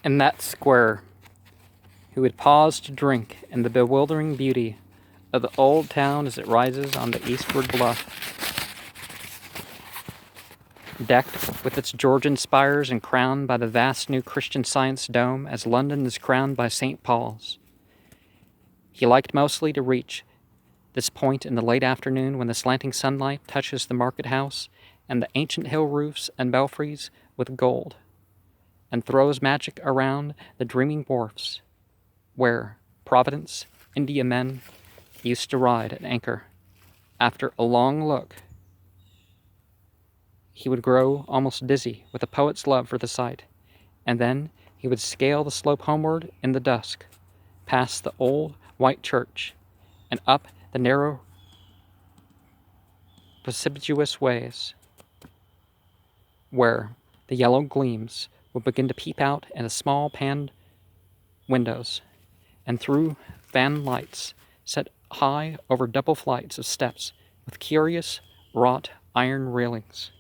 In that square, who would pause to drink in the bewildering beauty of the old town as it rises on the eastward bluff, decked with its Georgian spires and crowned by the vast new Christian Science dome as London is crowned by St. Paul's. He liked mostly to reach this point in the late afternoon when the slanting sunlight touches the market house and the ancient hill roofs and belfries with gold, and throws magic around the dreaming wharfs, where Providence, Indiamen used to ride at anchor. After a long look, he would grow almost dizzy with a poet's love for the sight, and then he would scale the slope homeward in the dusk, past the old white church, and up the narrow, precipitous ways, where the yellow gleams would begin to peep out in the small paned windows, and through fan lights set high over double flights of steps with curious wrought iron railings.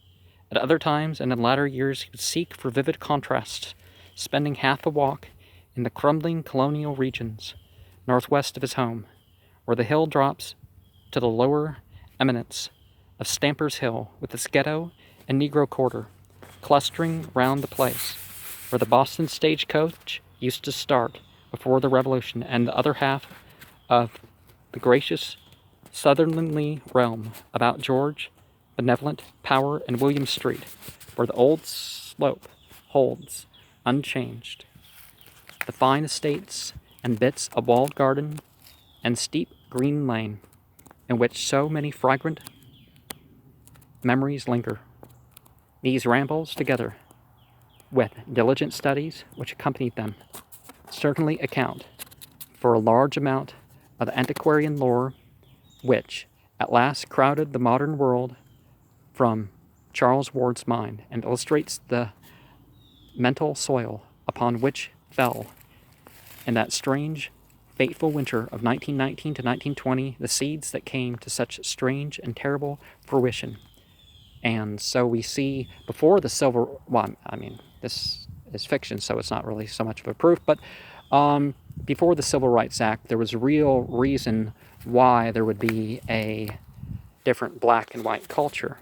At other times, and in latter years, he would seek for vivid contrasts, spending half a walk in the crumbling colonial regions northwest of his home, where the hill drops to the lower eminence of Stamper's Hill with its ghetto and Negro quarter clustering round the place, where the Boston stagecoach used to start before the Revolution, and the other half of the gracious southerly realm about George, Benevolent, Power, and William Street, where the old slope holds unchanged the fine estates and bits of walled garden and steep green lane in which so many fragrant memories linger. These rambles, together with diligent studies which accompanied them, certainly account for a large amount of the antiquarian lore which at last crowded the modern world from Charles Ward's mind, and illustrates the mental soil upon which fell, in that strange, fateful winter of 1919 to 1920, the seeds that came to such strange and terrible fruition. And so we see before the this is fiction, so it's not really so much of a proof, but before the Civil Rights Act, there was a real reason why there would be a different black and white culture.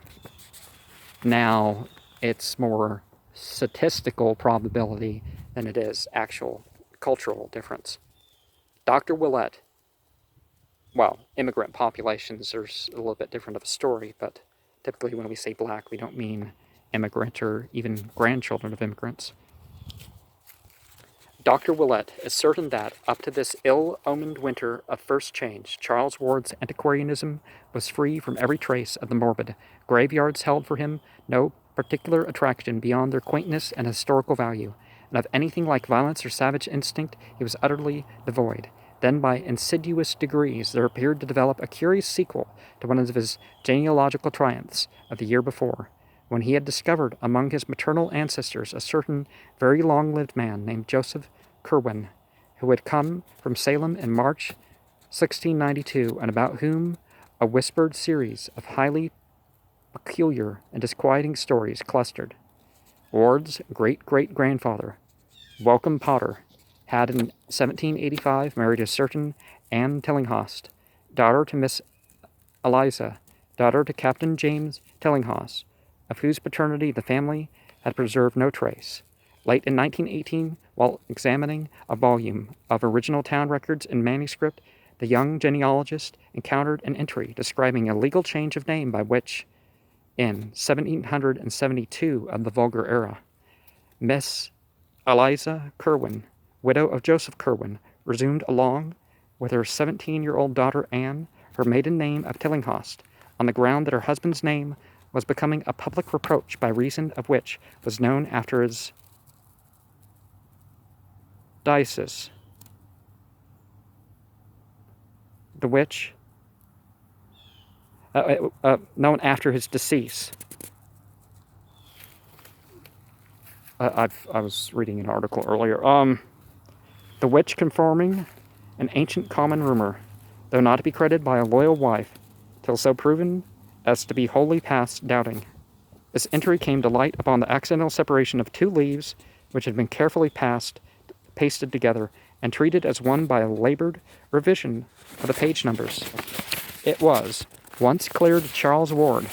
Now, it's more statistical probability than it is actual cultural difference. Dr. Willett, well, immigrant populations are a little bit different of a story, but typically when we say black, we don't mean immigrant or even grandchildren of immigrants. Dr. Willett is certain that, up to this ill-omened winter of first change, Charles Ward's antiquarianism was free from every trace of the morbid. Graveyards held for him no particular attraction beyond their quaintness and historical value, and of anything like violence or savage instinct he was utterly devoid. Then, by insidious degrees, there appeared to develop a curious sequel to one of his genealogical triumphs of the year before, when he had discovered among his maternal ancestors a certain very long-lived man named Joseph Curwen, who had come from Salem in March 1692, and about whom a whispered series of highly peculiar and disquieting stories clustered. Ward's great-great-grandfather, Welcome Potter, had in 1785 married a certain Anne Tillinghast, daughter to Miss Eliza, daughter to Captain James Tillinghast, of whose paternity the family had preserved no trace. Late in 1918, while examining a volume of original town records in manuscript, the young genealogist encountered an entry describing a legal change of name by which, in 1772 of the vulgar era, Miss Eliza Curwen, widow of Joseph Curwen, resumed along with her 17-year-old daughter Anne her maiden name of Tillinghast, on the ground that her husband's name was becoming a public reproach, by reason of which was known after his diocese, the which, known after his decease. I was reading an article earlier. The which conforming an ancient common rumor, though not to be credited by a loyal wife, till so proven as to be wholly past doubting. This entry came to light upon the accidental separation of two leaves which had been carefully passed pasted together, and treated as one by a labored revision of the page numbers. It was once clear to Charles Ward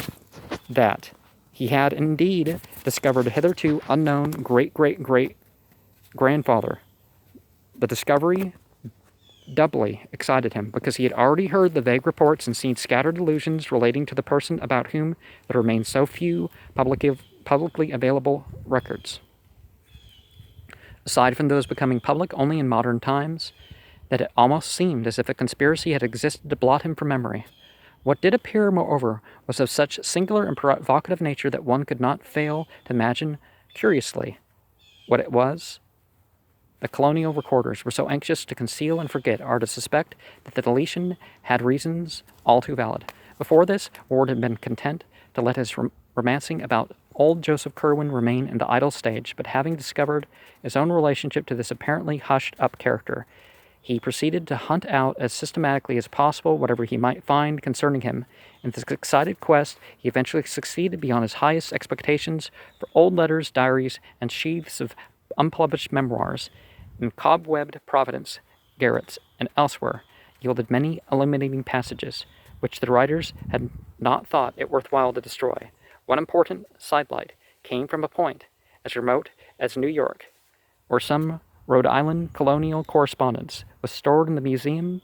that he had indeed discovered a hitherto unknown great-great-great-grandfather. The discovery doubly excited him because he had already heard the vague reports and seen scattered allusions relating to the person about whom there remained so few publicly available records, aside from those becoming public only in modern times, that it almost seemed as if a conspiracy had existed to blot him from memory. What did appear, moreover, was of such singular and provocative nature that one could not fail to imagine curiously what it was. The colonial recorders were so anxious to conceal and forget or to suspect that the deletion had reasons all too valid. Before this, Ward had been content to let his romancing about old Joseph Curwen remain in the idle stage, but having discovered his own relationship to this apparently hushed-up character, he proceeded to hunt out as systematically as possible whatever he might find concerning him. In this excited quest, he eventually succeeded beyond his highest expectations, for old letters, diaries, and sheaths of unpublished memoirs in cobwebbed Providence, garrets, and elsewhere yielded many illuminating passages, which the writers had not thought it worthwhile to destroy. One important sidelight came from a point as remote as New York, where some Rhode Island colonial correspondence was stored in the museum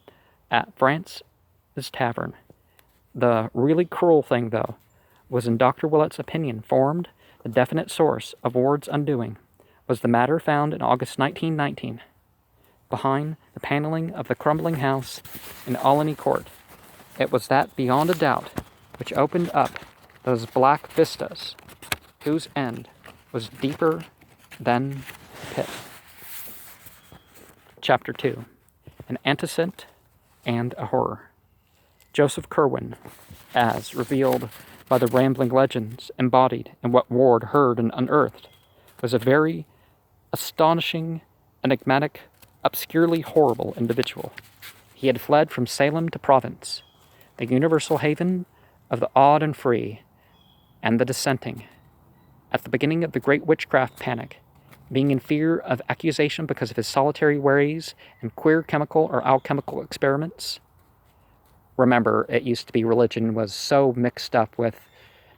at France's Tavern. The really cruel thing, though, was in Dr. Willett's opinion formed the definite source of Ward's undoing, was the matter found in August 1919, behind the paneling of the crumbling house in Olney Court. It was that, beyond a doubt, which opened up those black vistas, whose end was deeper than the pit. Chapter 2. An Antecedent and a Horror. Joseph Curwen, as revealed by the rambling legends embodied in what Ward heard and unearthed, was a very astonishing, enigmatic, obscurely horrible individual. He had fled from Salem to Provence, the universal haven of the awed and free, and the dissenting, at the beginning of the great witchcraft panic, being in fear of accusation because of his solitary ways and queer chemical or alchemical experiments. Remember, it used to be religion was so mixed up with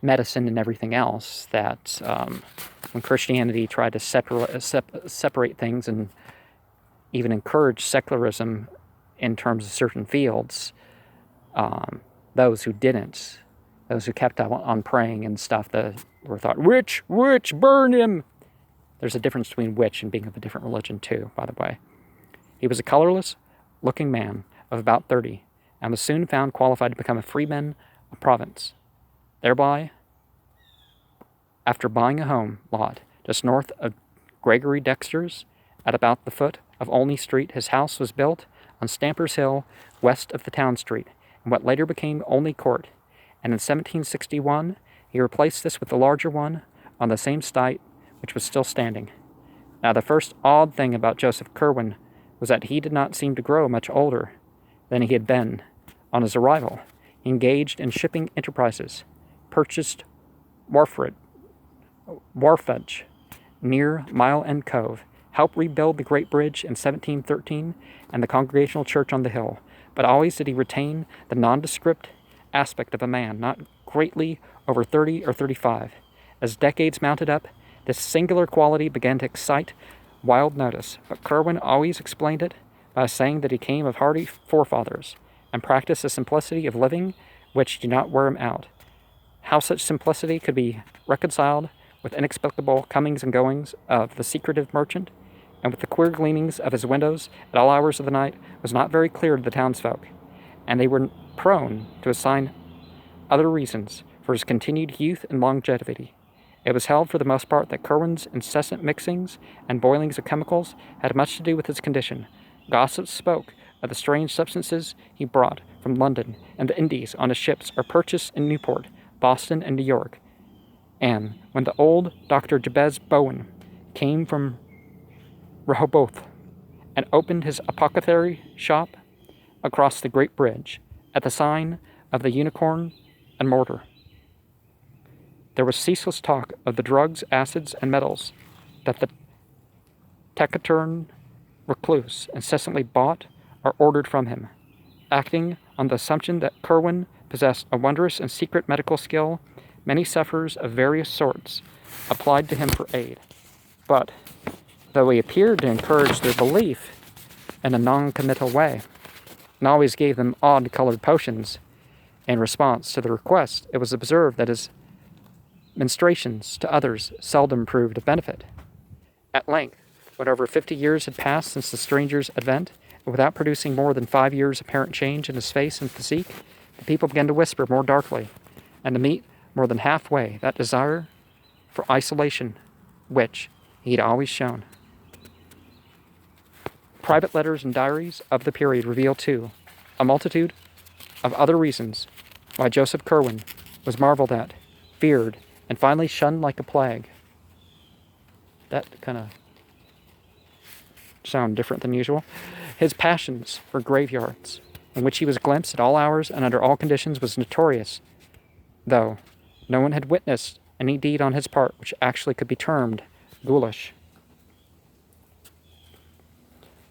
medicine and everything else that when Christianity tried to separate things and even encourage secularism in terms of certain fields, those who didn't, those who kept on praying and stuff, were thought, witch, burn him. There's a difference between witch and being of a different religion too, by the way. He was a colorless-looking man of about 30, and was soon found qualified to become a freeman of Provence. Thereby, after buying a home lot just north of Gregory Dexter's, at about the foot of Olney Street, his house was built on Stamper's Hill, west of the town street, in what later became Olney Court, and in 1761 he replaced this with a larger one on the same site, which was still standing. Now, the first odd thing about Joseph Curwen was that he did not seem to grow much older than he had been on his arrival. He engaged in shipping enterprises, purchased wharfage near Mile End Cove, helped rebuild the Great Bridge in 1713 and the Congregational Church on the hill, but always did he retain the nondescript aspect of a man not greatly over 30 or 35. As decades mounted up, this singular quality began to excite wild notice, but Curwen always explained it by saying that he came of hardy forefathers and practiced a simplicity of living which did not wear him out. How such simplicity could be reconciled with inexplicable comings and goings of the secretive merchant, and with the queer gleamings of his windows at all hours of the night, was not very clear to the townsfolk, and they were prone to assign other reasons for his continued youth and longevity. It was held for the most part that Curwen's incessant mixings and boilings of chemicals had much to do with his condition. Gossips spoke of the strange substances he brought from London and the Indies on his ships, or purchased in Newport, Boston, and New York. And when the old Dr. Jabez Bowen came from Rehoboth and opened his apothecary shop across the Great Bridge at the sign of the Unicorn and Mortar, there was ceaseless talk of the drugs, acids, and metals that the taciturn recluse, incessantly bought or ordered from him. Acting on the assumption that Curwen possessed a wondrous and secret medical skill, many sufferers of various sorts applied to him for aid. But, though he appeared to encourage their belief in a non-committal way, and always gave them odd-colored potions in response to the request, it was observed that his ministrations to others seldom proved of benefit. At length, when over 50 years had passed since the stranger's advent, and without producing more than 5 years' apparent change in his face and physique, the people began to whisper more darkly, and to meet more than halfway that desire for isolation which he had always shown. Private letters and diaries of the period reveal, too, a multitude of other reasons why Joseph Curwen was marveled at, feared, and finally shunned like a plague. That kind of sound different than usual. His passions for graveyards, in which he was glimpsed at all hours and under all conditions, was notorious, though no one had witnessed any deed on his part which actually could be termed ghoulish.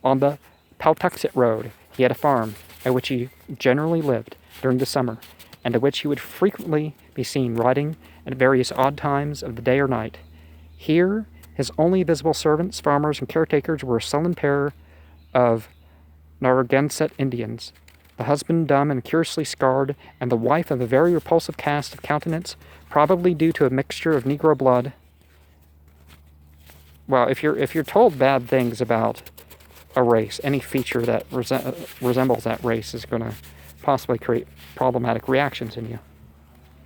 On the Pawtuxet Road, he had a farm at which he generally lived during the summer, and to which he would frequently be seen riding at various odd times of the day or night. Here, his only visible servants, farmers, and caretakers were a sullen pair of Narragansett Indians, the husband dumb and curiously scarred, and the wife of a very repulsive cast of countenance, probably due to a mixture of Negro blood. Well, if you're told bad things about a race, any feature that resembles that race is going to possibly create problematic reactions in you.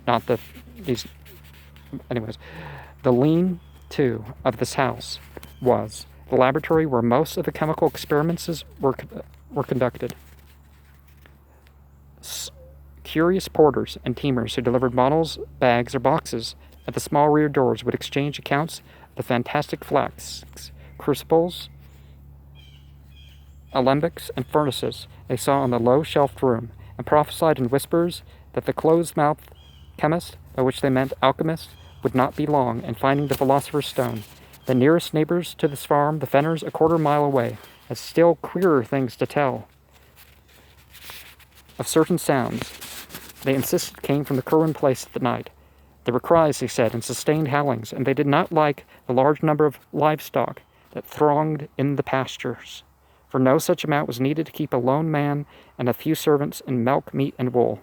Not that these... Anyways, the lean-to of this house was the laboratory where most of the chemical experiments were conducted. Curious porters and teamers who delivered bottles, bags, or boxes at the small rear doors would exchange accounts of the fantastic flasks, crucibles, alembics, and furnaces they saw in the low-shelved room, and prophesied in whispers that the close-mouthed chemist, by which they meant alchemist, would not be long in finding the philosopher's stone. The nearest neighbors to this farm, the Fenners, a quarter-mile away, had still queerer things to tell of certain sounds they insisted came from the Curwen place at the night. There were cries, they said, and sustained howlings, and they did not like the large number of livestock that thronged in the pastures, for no such amount was needed to keep a lone man and a few servants in milk, meat, and wool.